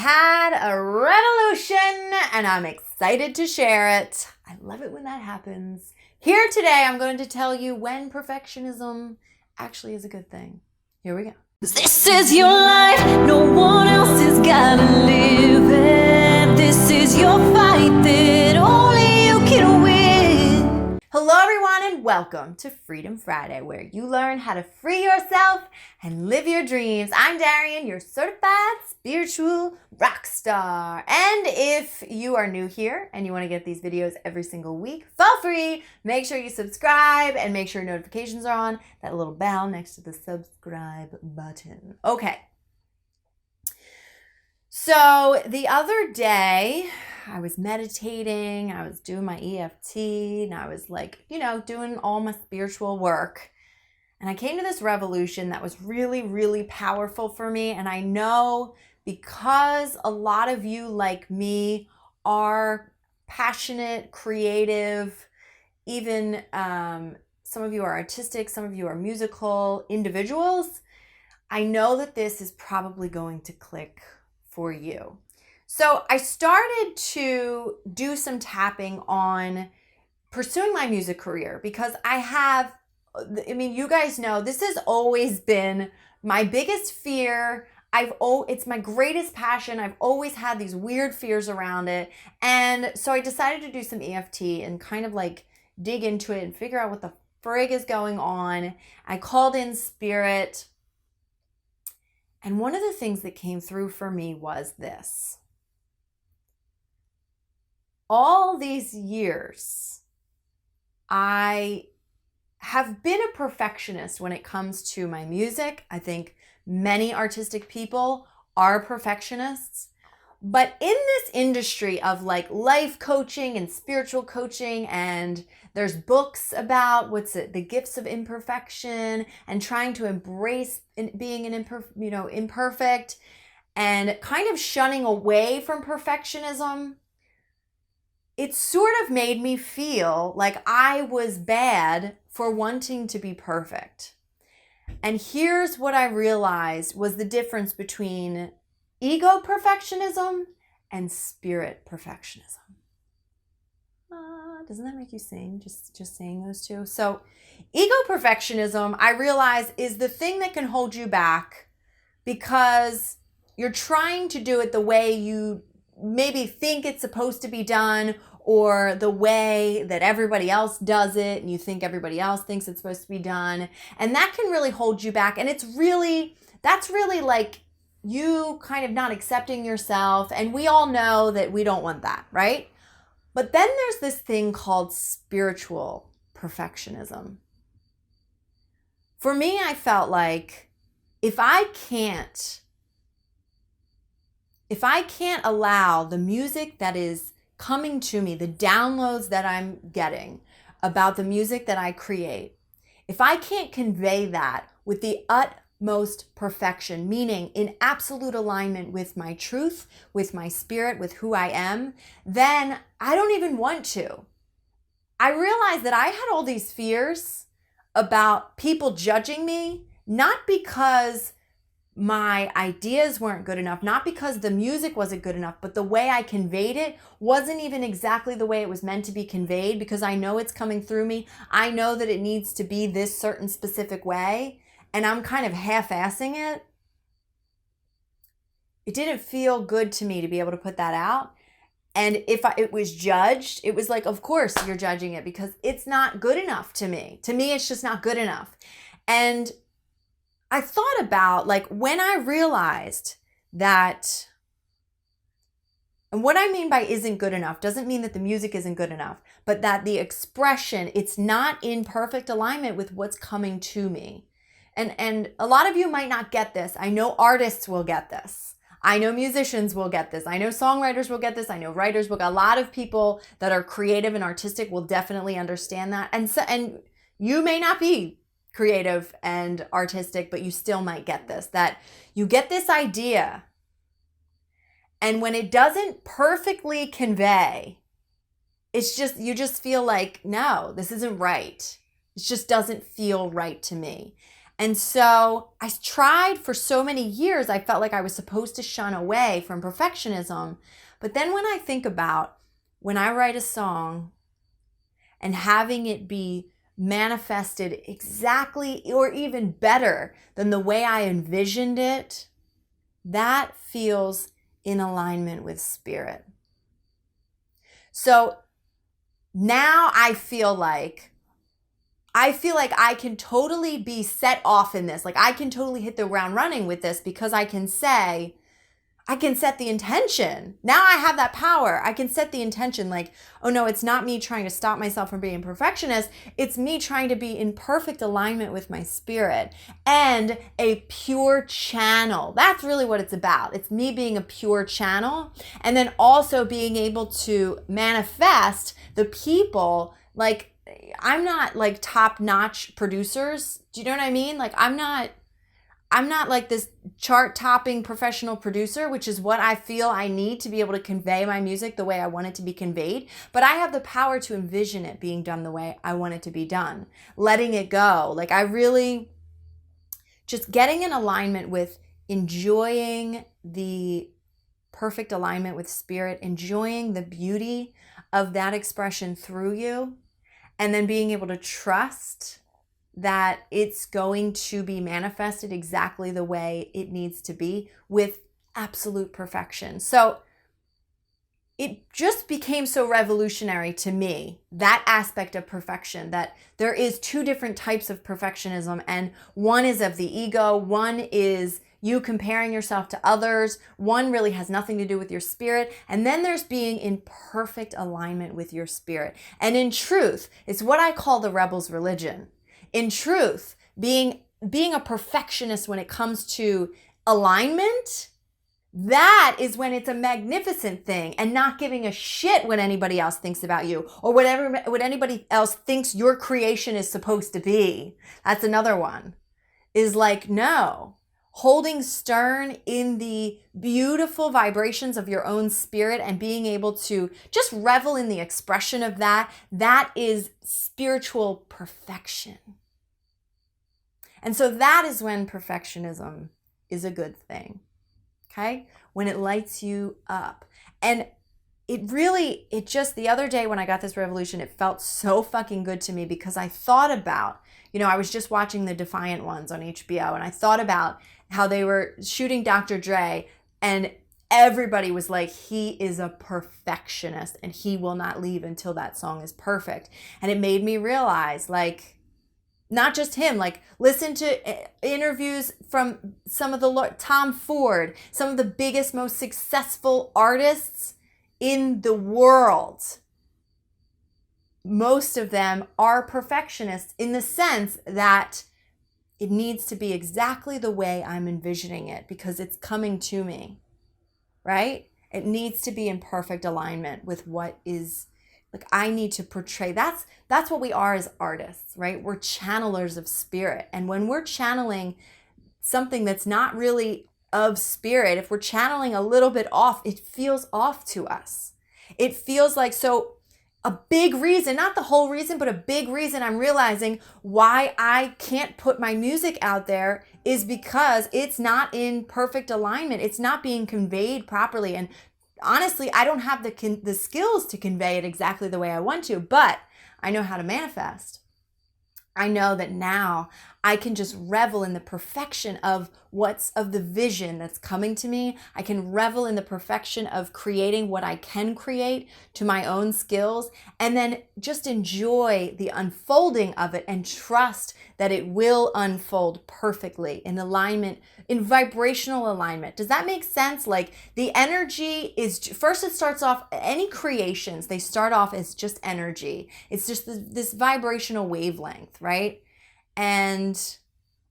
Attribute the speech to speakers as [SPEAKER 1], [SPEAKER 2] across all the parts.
[SPEAKER 1] had a revolution and I'm excited to share it. I love it when that happens. Here today, I'm going to tell you when perfectionism actually is a good thing. Here we go.
[SPEAKER 2] This is your life, no one else has gotta live it. This is your fight that only you can win.
[SPEAKER 1] Hello everyone and welcome to Freedom Friday, where you learn how to free yourself and live your dreams. I'm Darian, your certified spiritual rock star. And if you are new here and you want to get these videos every single week for free, make sure you subscribe and make sure notifications are on, that little bell next to the subscribe button. Okay. So the other day, I was meditating, I was doing my EFT, and I was doing all my spiritual work. And I came to this revolution that was really, really powerful for me. And I know because a lot of you, like me, are passionate, creative, even some of you are artistic, some of you are musical individuals, I know that this is probably going to click for you. So I started to do some tapping on pursuing my music career because you guys know this has always been my biggest fear. It's my greatest passion. I've always had these weird fears around it. And so I decided to do some EFT and kind of like dig into it and figure out what the frig is going on. I called in spirit. And one of the things that came through for me was this. All these years, I have been a perfectionist when it comes to my music. I think many artistic people are perfectionists. But in this industry of like life coaching and spiritual coaching, and there's books about the gifts of imperfection and trying to embrace being imperfect and kind of shunning away from perfectionism, it sort of made me feel like I was bad for wanting to be perfect. And here's what I realized was the difference between ego perfectionism and spirit perfectionism. Doesn't that make you sing? Just saying those two. So ego perfectionism, I realize, is the thing that can hold you back because you're trying to do it the way you maybe think it's supposed to be done, or the way that everybody else does it and you think everybody else thinks it's supposed to be done. And that can really hold you back. And that's really like you kind of not accepting yourself. And we all know that we don't want that, right? But then there's this thing called spiritual perfectionism. For me, I felt like if I can't allow the music that is coming to me, the downloads that I'm getting about the music that I create, if I can't convey that with the utmost perfection, meaning in absolute alignment with my truth, with my spirit, with who I am, then I don't even want to. I realized that I had all these fears about people judging me, not because my ideas weren't good enough, not because the music wasn't good enough, but the way I conveyed it wasn't even exactly the way it was meant to be conveyed, because I know it's coming through me. I know that it needs to be this certain specific way, and I'm kind of half-assing it. It didn't feel good to me to be able to put that out. And if it was judged, it was like, of course you're judging it because it's not good enough to me. To me, it's just not good enough. And I thought about like when I realized that, and what I mean by isn't good enough doesn't mean that the music isn't good enough, but that the expression, it's not in perfect alignment with what's coming to me. And a lot of you might not get this. I know artists will get this. I know musicians will get this. I know songwriters will get this. I know writers will get. A lot of people that are creative and artistic will definitely understand that. And you may not be creative and artistic, but you still might get this, that you get this idea, and when it doesn't perfectly convey, it's just, you just feel like, no, this isn't right. It just doesn't feel right to me. And so I tried for so many years, I felt like I was supposed to shun away from perfectionism. But then when I think about when I write a song and having it be manifested exactly or even better than the way I envisioned it, that feels in alignment with spirit. So now I feel like I can totally be set off in this. Like I can totally hit the ground running with this because I can set the intention. Now I have that power. I can set the intention like, oh no, it's not me trying to stop myself from being a perfectionist. It's me trying to be in perfect alignment with my spirit and a pure channel. That's really what it's about. It's me being a pure channel and then also being able to manifest the people. Like I'm not like top-notch producers. Do you know what I mean? Like I'm not like this chart-topping professional producer, which is what I feel I need to be able to convey my music the way I want it to be conveyed. But I have the power to envision it being done the way I want it to be done, letting it go. Like I really just getting in alignment with enjoying the perfect alignment with spirit, enjoying the beauty of that expression through you, and then being able to trust that it's going to be manifested exactly the way it needs to be with absolute perfection. So it just became so revolutionary to me, that aspect of perfection, that there is two different types of perfectionism, and one is of the ego, one is you comparing yourself to others, one really has nothing to do with your spirit, and then there's being in perfect alignment with your spirit. And in truth, it's what I call the rebel's religion. In truth, being a perfectionist when it comes to alignment, that is when it's a magnificent thing, and not giving a shit what anybody else thinks about you or what anybody else thinks your creation is supposed to be. That's another one. Is like, no, holding stern in the beautiful vibrations of your own spirit and being able to just revel in the expression of that, that is spiritual perfection. And so that is when perfectionism is a good thing, okay? When it lights you up. And it just, the other day when I got this revolution, it felt so fucking good to me because I thought about, I was just watching The Defiant Ones on HBO, and I thought about how they were shooting Dr. Dre, and everybody was like, he is a perfectionist and he will not leave until that song is perfect. And it made me realize, like, not just him, like listen to interviews from some of Tom Ford, some of the biggest, most successful artists in the world. Most of them are perfectionists in the sense that it needs to be exactly the way I'm envisioning it because it's coming to me, right? It needs to be in perfect alignment with what is, like, I need to portray. That's what we are as artists, right? We're channelers of spirit. And when we're channeling something that's not really of spirit, if we're channeling a little bit off, it feels off to us. It feels like, so a big reason, not the whole reason, but a big reason I'm realizing why I can't put my music out there is because it's not in perfect alignment. It's not being conveyed properly. And honestly, I don't have the skills to convey it exactly the way I want to, but I know how to manifest. I know that now I can just revel in the perfection of the vision that's coming to me. I can revel in the perfection of creating what I can create to my own skills, and then just enjoy the unfolding of it and trust that it will unfold perfectly in alignment, in vibrational alignment. Does that make sense? Like, the energy is, first it starts off, any creations, they start off as just energy. It's just this vibrational wavelength, right? And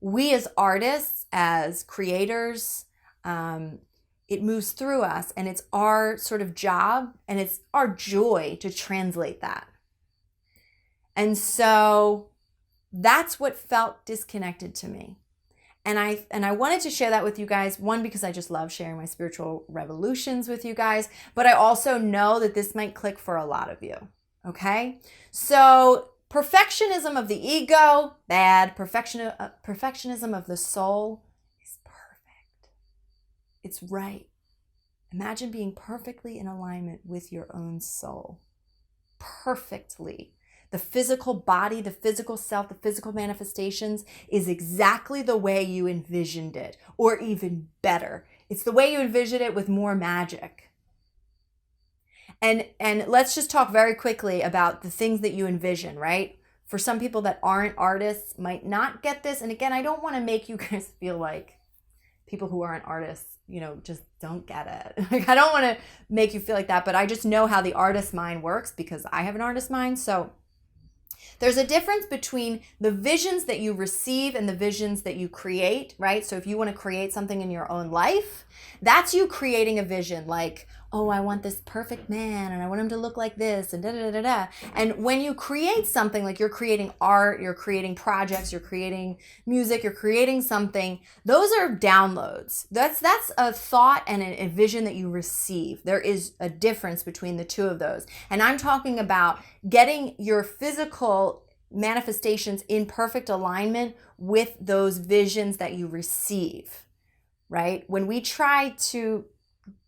[SPEAKER 1] we as artists, as creators, it moves through us, and it's our sort of job and it's our joy to translate that. And so that's what felt disconnected to me. And I wanted to share that with you guys, one, because I just love sharing my spiritual revolutions with you guys, but I also know that this might click for a lot of you, okay? So Perfectionism of the ego, bad. Perfectionism of the soul is perfect. It's right. Imagine being perfectly in alignment with your own soul. Perfectly. The physical body, the physical self, the physical manifestations is exactly the way you envisioned it, or even better. It's the way you envisioned it with more magic. And let's just talk very quickly about the things that you envision, right? For some people that aren't artists might not get this. And again, I don't want to make you guys feel like people who aren't artists, just don't get it. Like, I don't want to make you feel like that, but I just know how the artist mind works because I have an artist mind. So there's a difference between the visions that you receive and the visions that you create, right? So if you want to create something in your own life, that's you creating a vision like, oh, I want this perfect man and I want him to look like this and da da da da. And when you create something, like you're creating art, you're creating projects, you're creating music, you're creating something, those are downloads. That's a thought and a vision that you receive. There is a difference between the two of those. And I'm talking about getting your physical manifestations in perfect alignment with those visions that you receive, right? When we try to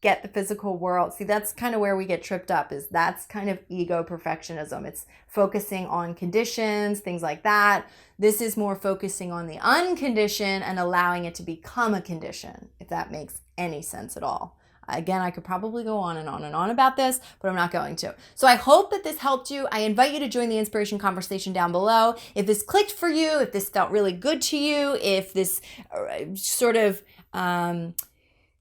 [SPEAKER 1] get the physical world, see, that's kind of where we get tripped up, is that's kind of ego perfectionism. It's focusing on conditions, things like that. This is more focusing on the unconditioned and allowing it to become a condition, if that makes any sense at all. Again, I could probably go on and on and on about this, but I'm not going to. So I hope that this helped you. I invite you to join the inspiration conversation down below. If this clicked for you, if this felt really good to you, if this sort of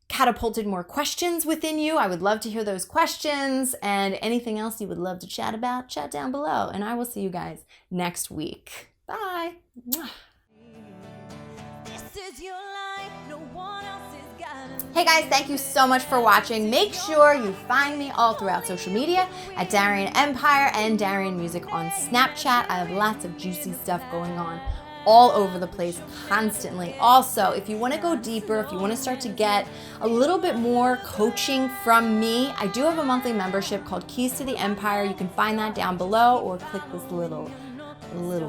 [SPEAKER 1] catapulted more questions within you, I would love to hear those questions, and anything else you would love to chat about, chat down below. And I will see you guys next week. Bye.
[SPEAKER 2] This is your life, no one else is gonna.
[SPEAKER 1] Hey guys, thank you so much for watching. Make sure you find me all throughout social media at Darian Empire and Darian Music on Snapchat. I have lots of juicy stuff going on all over the place constantly. Also, if you want to go deeper, if you want to start to get a little bit more coaching from me, I do have a monthly membership called Keys to the Empire. You can find that down below or click this little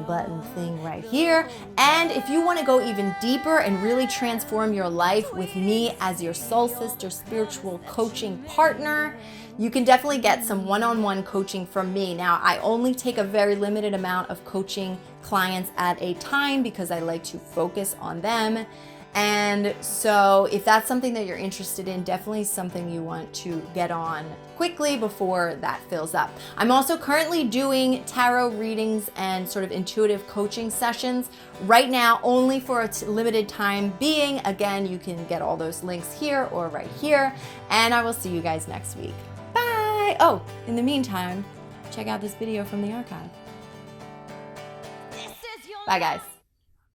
[SPEAKER 1] button thing right here. And if you want to go even deeper and really transform your life with me as your soul sister spiritual coaching partner, you can definitely get some one-on-one coaching from me. Now, I only take a very limited amount of coaching clients at a time because I like to focus on them. And so if that's something that you're interested in, definitely something you want to get on quickly before that fills up. I'm also currently doing tarot readings and sort of intuitive coaching sessions right now, only for a limited time being. Again, you can get all those links here or right here, and I will see you guys next week. Bye. Oh, in the meantime, check out this video from the archive. Bye, guys.